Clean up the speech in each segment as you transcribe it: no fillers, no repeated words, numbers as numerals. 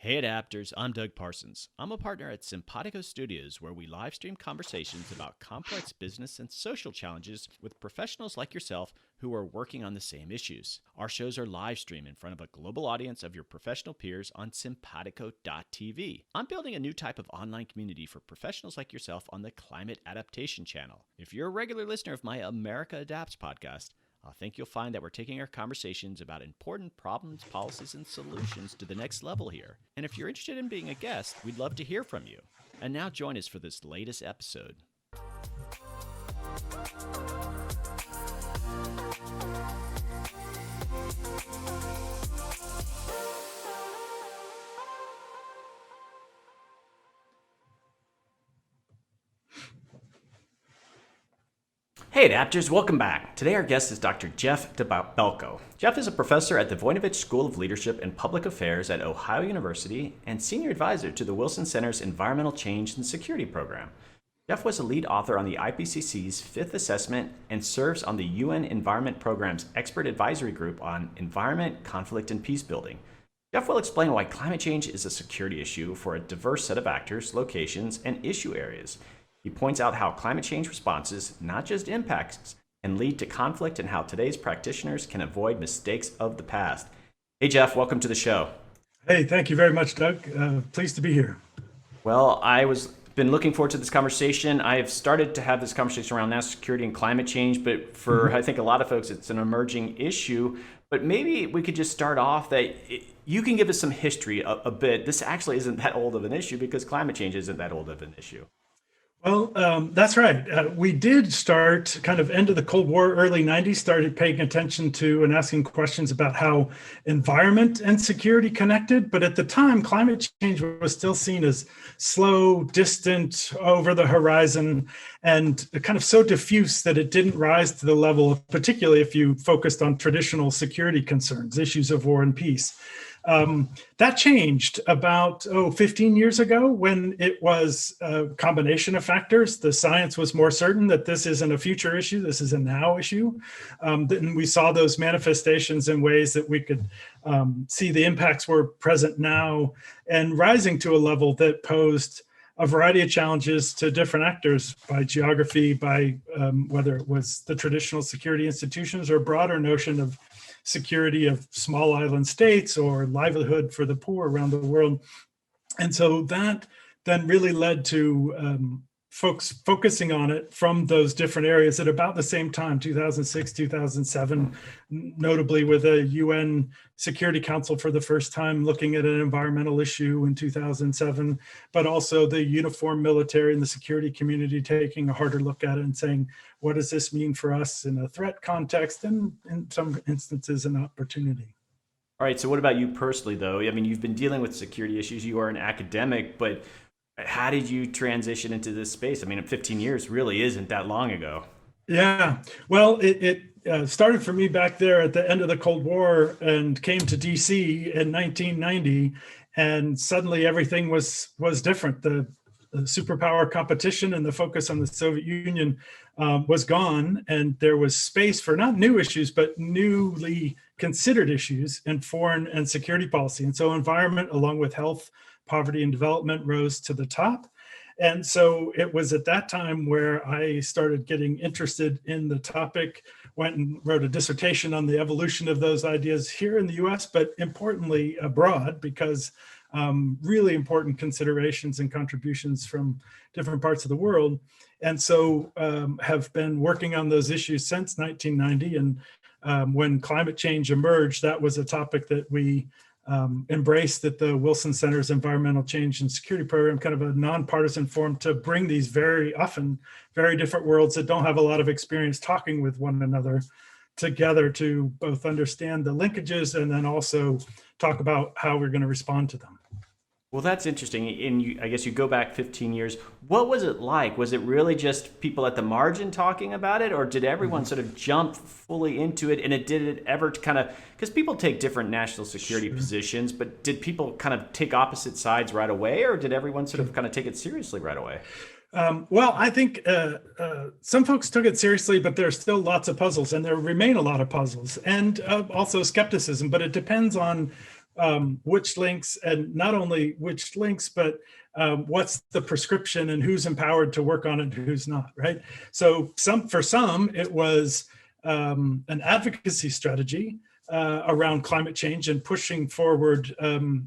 Hey adapters, I'm Doug Parsons. I'm a partner at Simpatico Studios where we live stream conversations about complex business and social challenges with professionals like yourself who are working on the same issues. Our shows are live streamed in front of a global audience of your professional peers on simpatico.tv. I'm building a new type of online community for professionals like yourself on the Climate Adaptation channel. If you're a regular listener of my America Adapts podcast, I think you'll find that we're taking our conversations about important problems, policies, and solutions to the next level here. And if you're interested in being a guest, we'd love to hear from you. And now join us for this latest episode. Hey adapters, welcome back. Today our guest is Dr. Geoff Dabelko. Geoff is a professor at the Voinovich School of Leadership and Public Affairs at Ohio University and senior advisor to the Wilson Center's Environmental Change and Security Program. Geoff was a lead author on the IPCC's fifth assessment and serves on the UN Environment Program's expert advisory group on environment, conflict, and peace building. Geoff will explain why climate change is a security issue for a diverse set of actors, locations, and issue areas. He points out how climate change responses, not just impacts, can lead to conflict and how today's practitioners can avoid mistakes of the past. Hey, Geoff, welcome to the show. Hey, thank you very much, Doug. Pleased to be here. Well, been looking forward to this conversation. I've started to have this conversation around national security and climate change, but for I think a lot of folks, it's an emerging issue. But maybe we could just start off that you can give us some history a bit. This actually isn't that old of an issue because climate change isn't that old of an issue. Well, that's right. We did start kind of end of the Cold War, early 90s, started paying attention to and asking questions about how environment and security connected. But at the time, climate change was still seen as slow, distant, over the horizon, and kind of so diffuse that it didn't rise to the level of, particularly if you focused on traditional security concerns, issues of war and peace. That changed about 15 years ago when it was a combination of factors. The science was more certain that this isn't a future issue, this is a now issue. Then we saw those manifestations in ways that we could see the impacts were present now and rising to a level that posed a variety of challenges to different actors by geography, by whether it was the traditional security institutions or a broader notion of security of small island states or livelihood for the poor around the world. And so that then really led to folks focusing on it from those different areas at about the same time, 2006, 2007, notably with a UN Security Council for the first time looking at an environmental issue in 2007, but also the uniformed military and the security community taking a harder look at it and saying, what does this mean for us in a threat context and in some instances an opportunity? All right, so what about you personally though? I mean, you've been dealing with security issues, you are an academic, but how did you transition into this space? I mean, 15 years really isn't that long ago. Yeah, well, it started for me back there at the end of the Cold War and came to DC in 1990. And suddenly everything was different. The superpower competition and the focus on the Soviet Union was gone. And there was space for not new issues, but newly considered issues in foreign and security policy. And so environment, along with health, poverty and development, rose to the top. And so it was at that time where I started getting interested in the topic, went and wrote a dissertation on the evolution of those ideas here in the US, but importantly abroad, because really important considerations and contributions from different parts of the world. And so have been working on those issues since 1990. And when climate change emerged, that was a topic that we embraced at the Wilson Center's Environmental Change and Security Program, kind of a nonpartisan forum to bring these very often very different worlds that don't have a lot of experience talking with one another together to both understand the linkages and then also talk about how we're going to respond to them. Well, that's interesting. And I guess you go back 15 years. What was it like? Was it really just people at the margin talking about it, or did everyone sort of jump fully into it? And did it ever kind of, because people take different national security positions, but did people kind of take opposite sides right away, or did everyone sort of kind of take it seriously right away? Well, I think some folks took it seriously, but there's still lots of puzzles, and there remain a lot of puzzles, and also skepticism. But it depends on which links, and not only which links, but what's the prescription and who's empowered to work on it and who's not, right? So for some, it was an advocacy strategy around climate change and pushing forward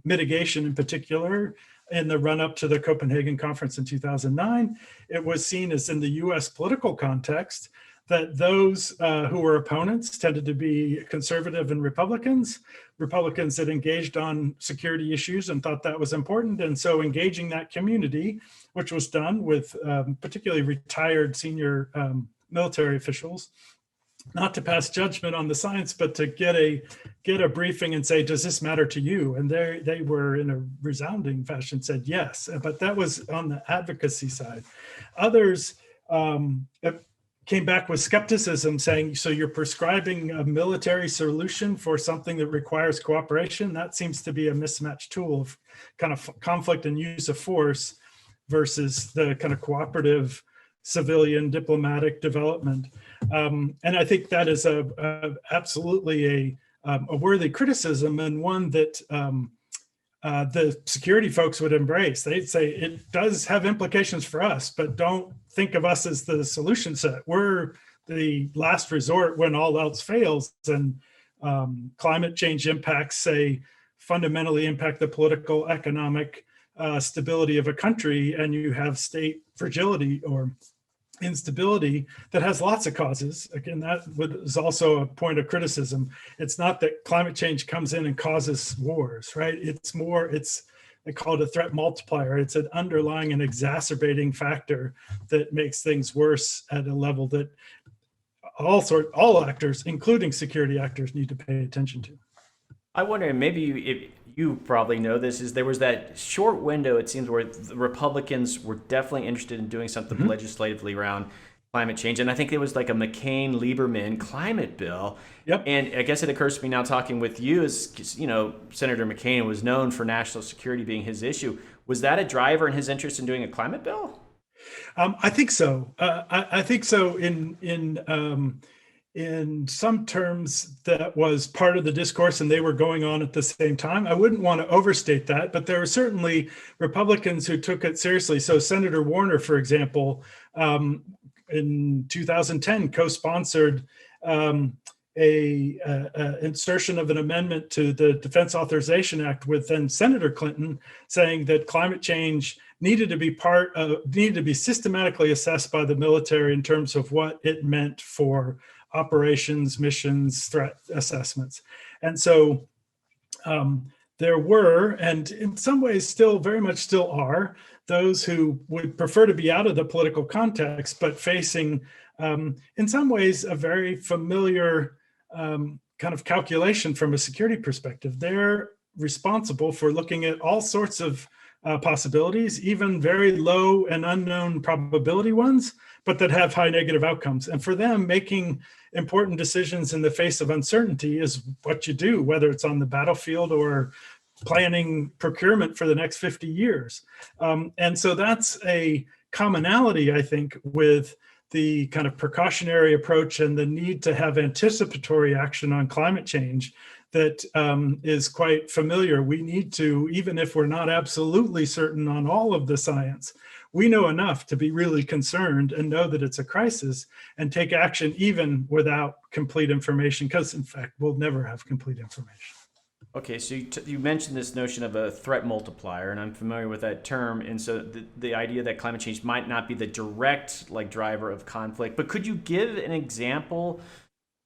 mitigation in particular in the run up to the Copenhagen conference in 2009. It was seen as, in the US political context, that those who were opponents tended to be conservative and Republicans that engaged on security issues and thought that was important. And so engaging that community, which was done with particularly retired senior military officials, not to pass judgment on the science, but to get a briefing and say, does this matter to you? And they were, in a resounding fashion, said yes. But that was on the advocacy side. Others came back with skepticism, saying, so you're prescribing a military solution for something that requires cooperation? That seems to be a mismatched tool of kind of conflict and use of force versus the kind of cooperative civilian diplomatic development. And I think that is absolutely a worthy criticism, and one that the security folks would embrace. They'd say it does have implications for us, but don't think of us as the solution set. We're the last resort when all else fails, and climate change impacts, say, fundamentally impact the political, economic stability of a country, and you have state fragility or instability that has lots of causes. Again, that is also a point of criticism. It's not that climate change comes in and causes wars, right? It's more, I call it a threat multiplier. It's an underlying and exacerbating factor that makes things worse at a level that all actors, including security actors, need to pay attention to. I wonder, maybe you probably know this, is there was that short window, it seems, where the Republicans were definitely interested in doing something legislatively around climate change. And I think it was like a McCain-Lieberman climate bill. Yep. And I guess it occurs to me now, talking with you, is, you know, Senator McCain was known for national security being his issue. Was that a driver in his interest in doing a climate bill? I think so. I think so in some terms. That was part of the discourse, and they were going on at the same time. I wouldn't want to overstate that, but there were certainly Republicans who took it seriously. So Senator Warner, for example, in 2010 co-sponsored a insertion of an amendment to the Defense Authorization Act with then Senator Clinton, saying that climate change needed to be systematically assessed by the military in terms of what it meant for operations, missions, threat assessments. And so there were, and in some ways still very much still are, those who would prefer to be out of the political context, but facing, in some ways, a very familiar kind of calculation from a security perspective. They're responsible for looking at all sorts of possibilities, even very low and unknown probability ones, but that have high negative outcomes. And for them, making important decisions in the face of uncertainty is what you do, whether it's on the battlefield or planning procurement for the next 50 years. And so that's a commonality, I think, with the kind of precautionary approach and the need to have anticipatory action on climate change that is quite familiar. We need to, even if we're not absolutely certain on all of the science, we know enough to be really concerned and know that it's a crisis and take action even without complete information, because in fact, we'll never have complete information. Okay, so you mentioned this notion of a threat multiplier, and I'm familiar with that term. And so the idea that climate change might not be the direct driver of conflict, but could you give an example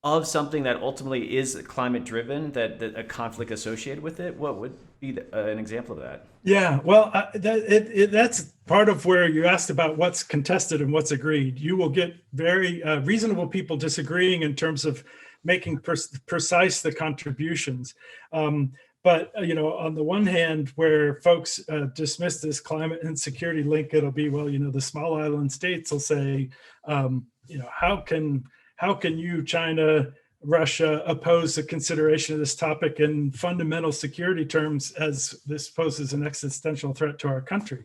of something that ultimately is climate driven, that a conflict associated with it? What would be an example of that? Yeah, well, that's part of where you asked about what's contested and what's agreed. You will get very reasonable people disagreeing in terms of making precise the contributions. But on the one hand, where folks dismiss this climate and security link, it'll be, well, the small island states will say, how can you, China, Russia, oppose the consideration of this topic in fundamental security terms, as this poses an existential threat to our country?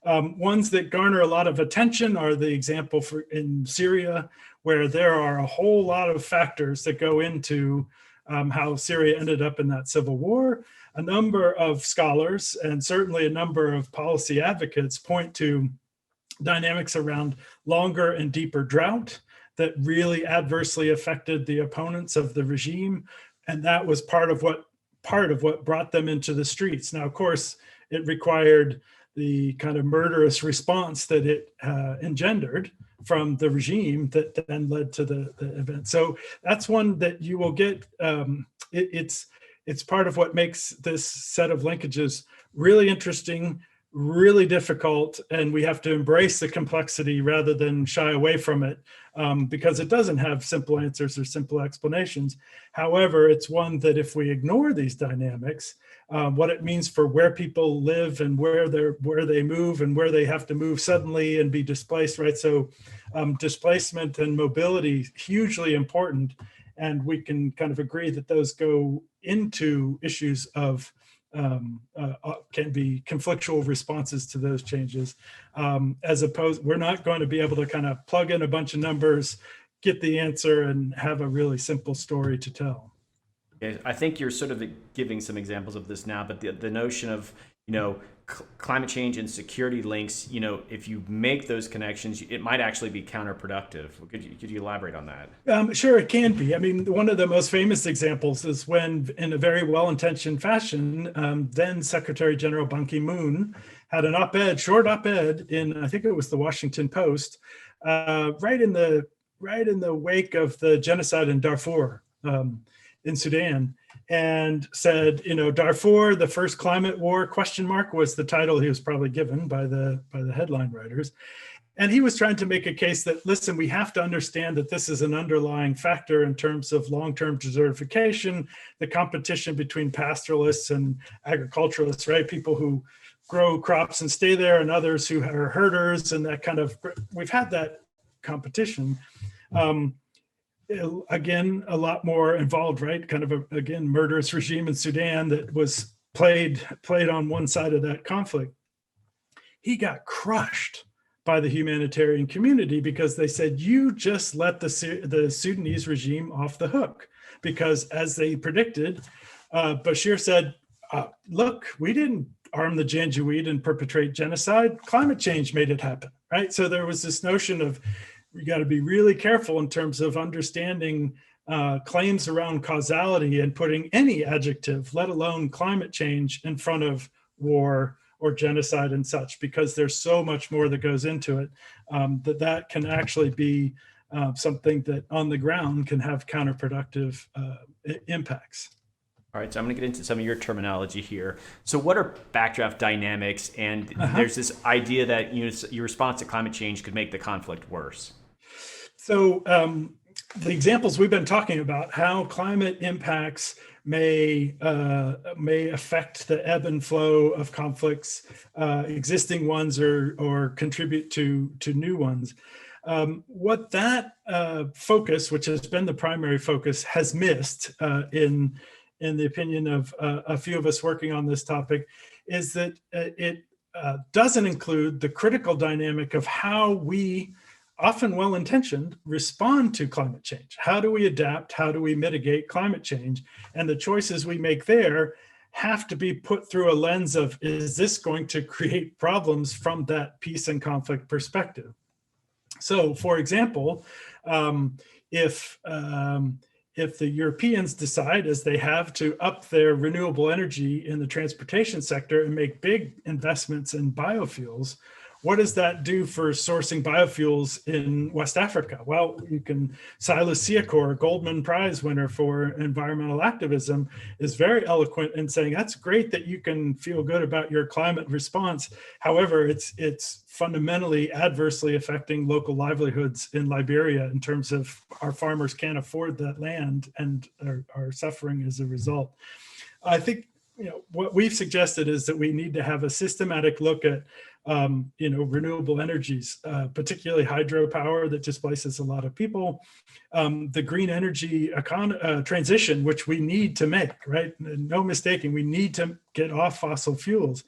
Ones that garner a lot of attention are the example in Syria, where there are a whole lot of factors that go into how Syria ended up in that civil war. A number of scholars and certainly a number of policy advocates point to dynamics around longer and deeper drought that really adversely affected the opponents of the regime. And that was part of what brought them into the streets. Now, of course, it required the kind of murderous response that it engendered from the regime that then led to the event. So that's one that you will get. It's part of what makes this set of linkages really interesting, really difficult, and we have to embrace the complexity rather than shy away from it, because it doesn't have simple answers or simple explanations. However, it's one that if we ignore these dynamics, what it means for where people live and where they move and where they have to move suddenly and be displaced, right? So displacement and mobility, hugely important. And we can kind of agree that those go into issues of can be conflictual responses to those changes. As opposed, we're not going to be able to kind of plug in a bunch of numbers, get the answer, and have a really simple story to tell. I think you're sort of giving some examples of this now, but the notion of, climate change and security links, if you make those connections, it might actually be counterproductive. Could you elaborate on that? Sure, it can be. I mean, one of the most famous examples is when, in a very well-intentioned fashion, then Secretary General Ban Ki-moon had an op-ed, short op-ed in, I think it was the Washington Post, right in the wake of the genocide in Darfur, in Sudan, and said, Darfur, the first climate war, ? Was the title he was probably given by the headline writers. And he was trying to make a case that, listen, we have to understand that this is an underlying factor in terms of long-term desertification, the competition between pastoralists and agriculturalists, right? People who grow crops and stay there, and others who are herders, and that kind of, we've had that competition. Again, a lot more involved, right? Kind of again, murderous regime in Sudan that was played on one side of that conflict. He got crushed by the humanitarian community because they said, you just let the Sudanese regime off the hook. Because as they predicted, Bashir said, look, we didn't arm the Janjaweed and perpetrate genocide. Climate change made it happen, right? So there was this notion of, we got to be really careful in terms of understanding claims around causality and putting any adjective, let alone climate change, in front of war or genocide and such, because there's so much more that goes into it, that can actually be something that on the ground can have counterproductive impacts. All right, so I'm going to get into some of your terminology here. So what are backdraft dynamics? And there's this idea that your response to climate change could make the conflict worse. So the examples we've been talking about, how climate impacts may affect the ebb and flow of conflicts, existing ones or contribute to new ones. What that focus, which has been the primary focus, has missed in the opinion of a few of us working on this topic, is that it doesn't include the critical dynamic of how we, often well-intentioned, respond to climate change. How do we adapt? How do we mitigate climate change? And the choices we make there have to be put through a lens of, is this going to create problems from that peace and conflict perspective? So, for example, if the Europeans decide, as they have, to up their renewable energy in the transportation sector and make big investments in biofuels, what does that do for sourcing biofuels in West Africa? Well, you can, Silas Siakor, a Goldman Prize winner for environmental activism, is very eloquent in saying, that's great that you can feel good about your climate response. However, it's fundamentally adversely affecting local livelihoods in Liberia in terms of our farmers can't afford that land and are suffering as a result. I think what we've suggested is that we need to have a systematic look at renewable energies, particularly hydropower that displaces a lot of people, the green energy transition, which we need to make, right? No mistaking, we need to get off fossil fuels.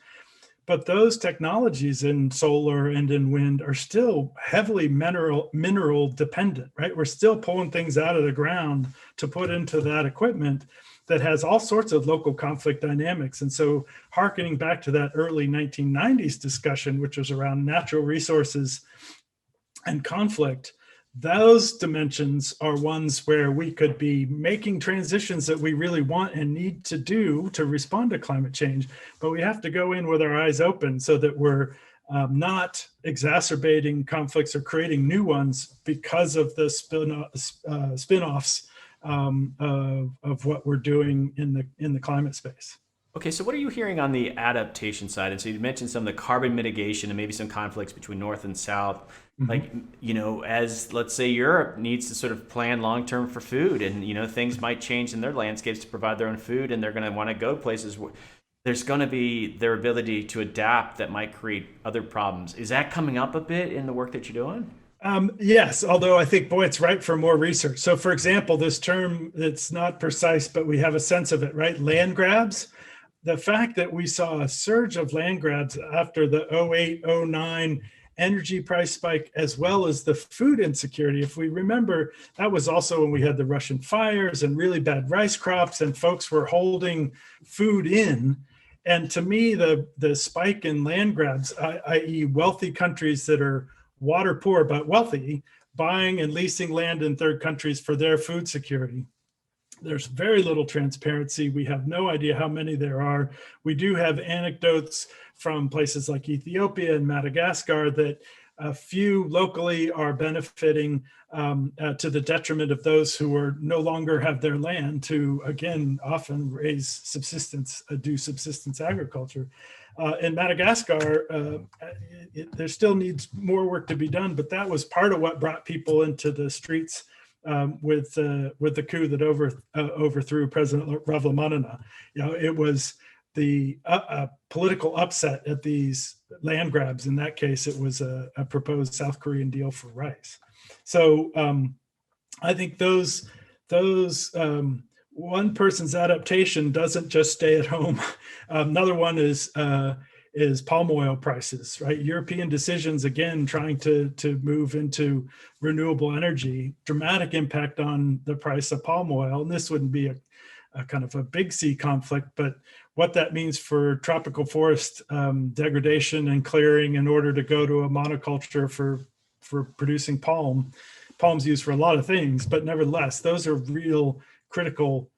But those technologies in solar and in wind are still heavily mineral dependent, right? We're still pulling things out of the ground to put into that equipment that has all sorts of local conflict dynamics. And so hearkening back to that early 1990s discussion, which was around natural resources and conflict, those dimensions are ones where we could be making transitions that we really want and need to do to respond to climate change. But we have to go in with our eyes open so that we're not exacerbating conflicts or creating new ones because of the spin-offs of what we're doing in the climate space. Okay, so what are you hearing on the adaptation side? And so you mentioned some of the carbon mitigation and maybe some conflicts between North and South. Like, as let's say Europe needs to sort of plan long term for food, and things might change in their landscapes to provide their own food, and they're going to want to go places where there's going to be their ability to adapt that might create other problems. Is that coming up a bit in the work that you're doing? Yes, although I think, boy, it's ripe for more research. So, for example, this term, it's not precise, but we have a sense of it, right? Land grabs. The fact that we saw a surge of land grabs after the 08, 09 energy price spike, as well as the food insecurity. If we remember, that was also when we had the Russian fires and really bad rice crops, and folks were holding food in. And to me, the spike in land grabs, i.e. wealthy countries that are water poor but wealthy, buying and leasing land in third countries for their food security. There's very little transparency. We have no idea how many there are. We do have anecdotes from places like Ethiopia and Madagascar that a few locally are benefiting to the detriment of those who are no longer have their land to, again, often raise subsistence, do subsistence agriculture. In Madagascar, there still needs more work to be done, but that was part of what brought people into the streets with the coup that overthrew President Ravalomanana. It was the political upset at these land grabs. In that case, it was a proposed South Korean deal for rice. So I think those one person's adaptation doesn't just stay at home. Another one is palm oil prices, right? European decisions, again, trying to move into renewable energy, dramatic impact on the price of palm oil. And this wouldn't be a kind of a big C conflict, but what that means for tropical forest degradation and clearing in order to go to a monoculture for producing palms used for a lot of things, but nevertheless, those are real critical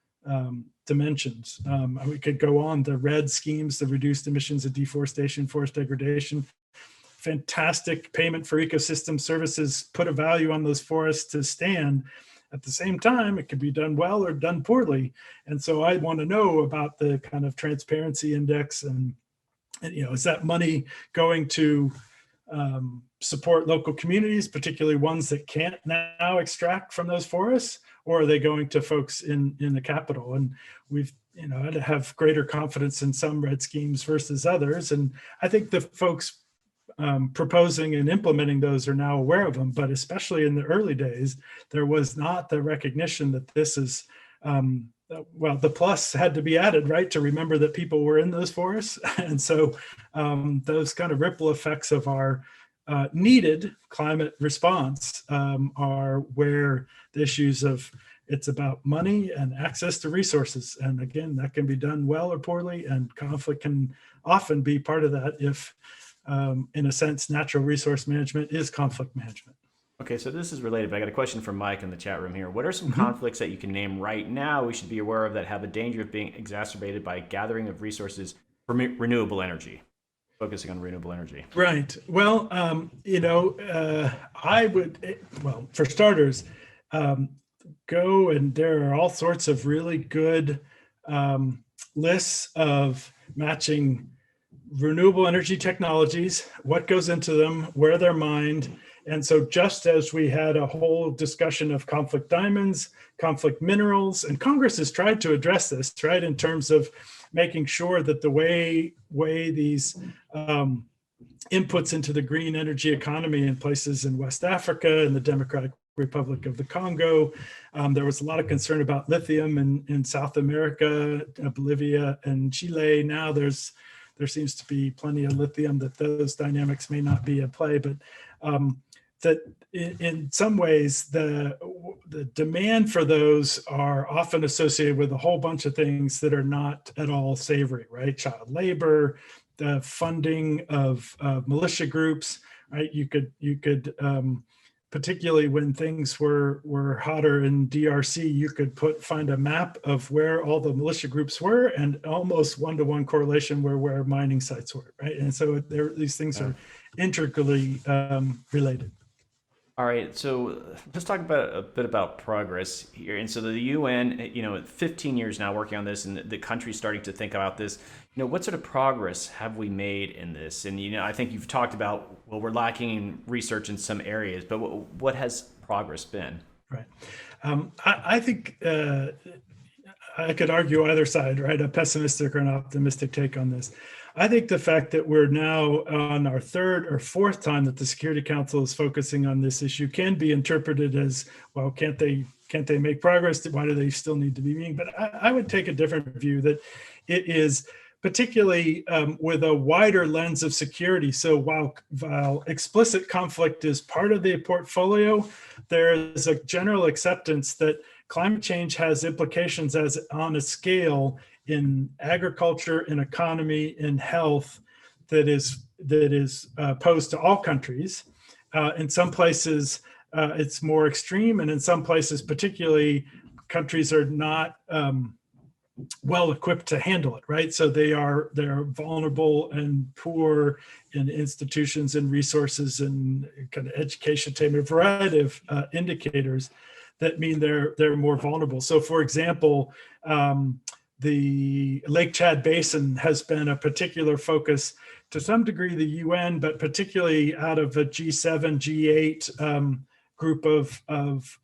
dimensions. We could go on the RED schemes, the reduced emissions of deforestation, forest degradation. Fantastic payment for ecosystem services, put a value on those forests to stand. At the same time, it could be done well or done poorly. And so I want to know about the kind of transparency index and is that money going to support local communities, particularly ones that can't now extract from those forests, or are they going to folks in the capital? And we've, had to have greater confidence in some RED schemes versus others. And I think the folks proposing and implementing those are now aware of them, but especially in the early days, there was not the recognition that this is, the plus had to be added, right, to remember that people were in those forests. And so those kind of ripple effects of our needed climate response are where the issues of it's about money and access to resources. And again, that can be done well or poorly, and conflict can often be part of that if, in a sense, natural resource management is conflict management. Okay, so this is related, but I got a question from Mike in the chat room here. What are some conflicts that you can name right now we should be aware of that have a danger of being exacerbated by gathering of resources for renewable energy? Focusing on renewable energy. Right. Well, I would, for starters, go, and there are all sorts of really good lists of matching renewable energy technologies, what goes into them, where they're mined. And so just as we had a whole discussion of conflict diamonds, conflict minerals, and Congress has tried to address this, right, in terms of making sure that the way these inputs into the green energy economy in places in West Africa and the Democratic Republic of the Congo, there was a lot of concern about lithium in South America, Bolivia, and Chile. Now there's there seems to be plenty of lithium, that those dynamics may not be at play. But that in some ways, the demand for those are often associated with a whole bunch of things that are not at all savory, right? Child labor, the funding of militia groups, right? You could particularly when things were hotter in DRC, you could find a map of where all the militia groups were, and almost one-to-one correlation where mining sites were, right? And so these things are intricately related. All right, so let's talk about a bit about progress here. And so the UN, 15 years now working on this, and the country's starting to think about this. What sort of progress have we made in this? And I think you've talked about, well, we're lacking in research in some areas, but what has progress been? Right. I think I could argue either side, right? A pessimistic or an optimistic take on this. I think the fact that we're now on our third or fourth time that the Security Council is focusing on this issue can be interpreted as, well, can't they make progress? Why do they still need to be meeting? But I would take a different view, that it is particularly with a wider lens of security. So while explicit conflict is part of the portfolio, there is a general acceptance that climate change has implications on a scale in agriculture, in economy, in health that is posed to all countries. In some places, it's more extreme, and in some places, particularly, countries are not well equipped to handle it, right? So they're vulnerable and poor in institutions and resources and kind of education, a variety of indicators that mean they're more vulnerable. So, for example, the Lake Chad Basin has been a particular focus, to some degree the UN, but particularly out of a G7, G8 group of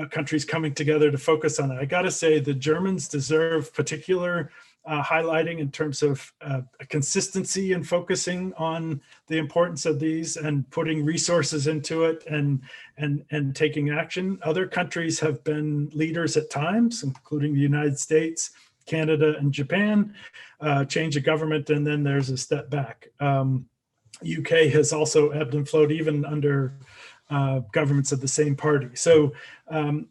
countries coming together to focus on it. I got to say, the Germans deserve particular highlighting in terms of consistency and focusing on the importance of these and putting resources into it and taking action. Other countries have been leaders at times, including the United States, Canada, and Japan. Change of government, and then there's a step back. UK has also ebbed and flowed, even under governments of the same party. So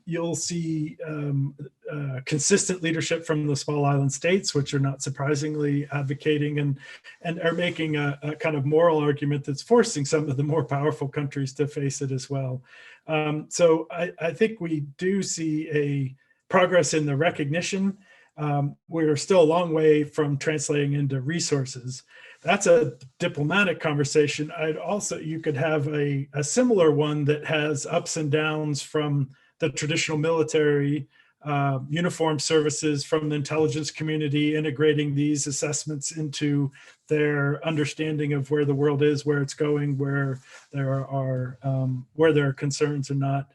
you'll see consistent leadership from the small island states, which are not surprisingly advocating and are making a kind of moral argument that's forcing some of the more powerful countries to face it as well. So I think we do see a progress in the recognition. We're still a long way from translating into resources. That's a diplomatic conversation. You could have a similar one that has ups and downs from the traditional military, uniformed services, from the intelligence community, integrating these assessments into their understanding of where the world is, where it's going, where there are concerns and not.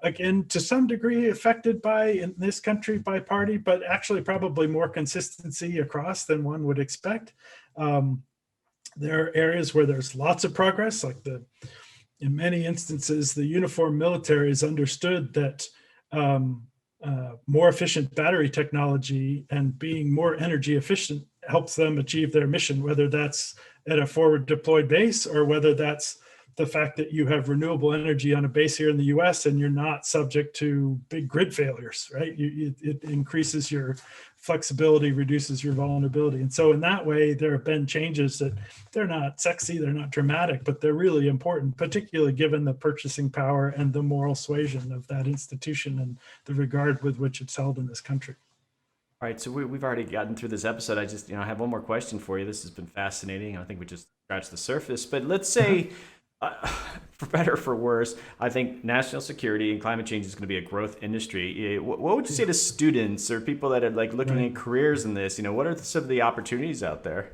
Again, to some degree affected by, in this country, by party, but actually probably more consistency across than one would expect. There are areas where there's lots of progress, like in many instances, the uniformed military has understood that more efficient battery technology and being more energy efficient helps them achieve their mission, whether that's at a forward deployed base or whether that's the fact that you have renewable energy on a base here in the US and you're not subject to big grid failures, right? It increases your flexibility, reduces your vulnerability. And so in that way, there have been changes that they're not sexy, they're not dramatic, but they're really important, particularly given the purchasing power and the moral suasion of that institution and the regard with which it's held in this country. All right, so we've already gotten through this episode. I just, I have one more question for you. This has been fascinating. I think we just scratched the surface, but let's say, for better or for worse, I think national security and climate change is going to be a growth industry. What would you say to students or people that are like looking at careers in this? What are some of the opportunities out there?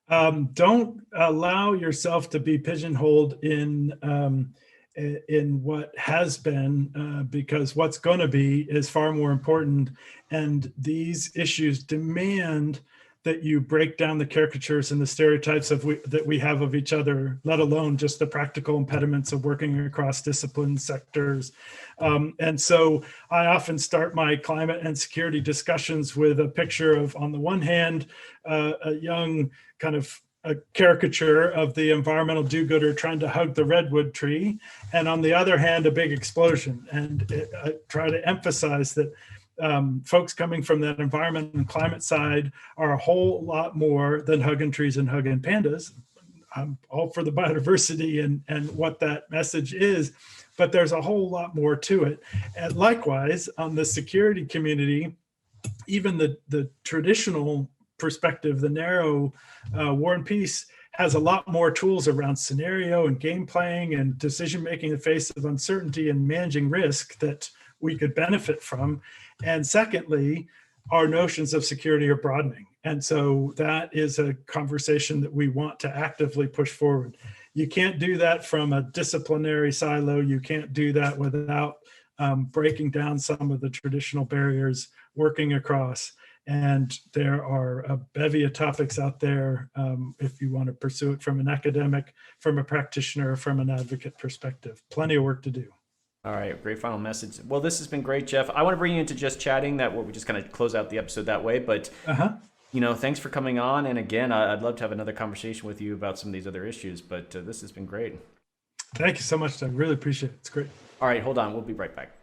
Don't allow yourself to be pigeonholed in what has been, because what's going to be is far more important. And these issues demand that you break down the caricatures and the stereotypes that we have of each other, let alone just the practical impediments of working across disciplines, sectors. And so I often start my climate and security discussions with a picture of, on the one hand, a young kind of a caricature of the environmental do-gooder trying to hug the redwood tree, and on the other hand, a big explosion. And I try to emphasize that folks coming from that environment and climate side are a whole lot more than hugging trees and hugging pandas. I'm all for the biodiversity and what that message is, but there's a whole lot more to it. And likewise, on the security community, even the traditional perspective, the narrow War and Peace, has a lot more tools around scenario and game playing and decision making in the face of uncertainty and managing risk that we could benefit from. And secondly, our notions of security are broadening. And so that is a conversation that we want to actively push forward. You can't do that from a disciplinary silo. You can't do that without breaking down some of the traditional barriers, working across. And there are a bevy of topics out there if you want to pursue it from an academic, from a practitioner, from an advocate perspective. Plenty of work to do. All right, great final message. Well, this has been great, Geoff. I want to bring you into just chatting. That we just kind of close out the episode that way. But thanks for coming on. And again, I'd love to have another conversation with you about some of these other issues. But this has been great. Thank you so much, Doug. Really appreciate it. It's great. All right, hold on. We'll be right back.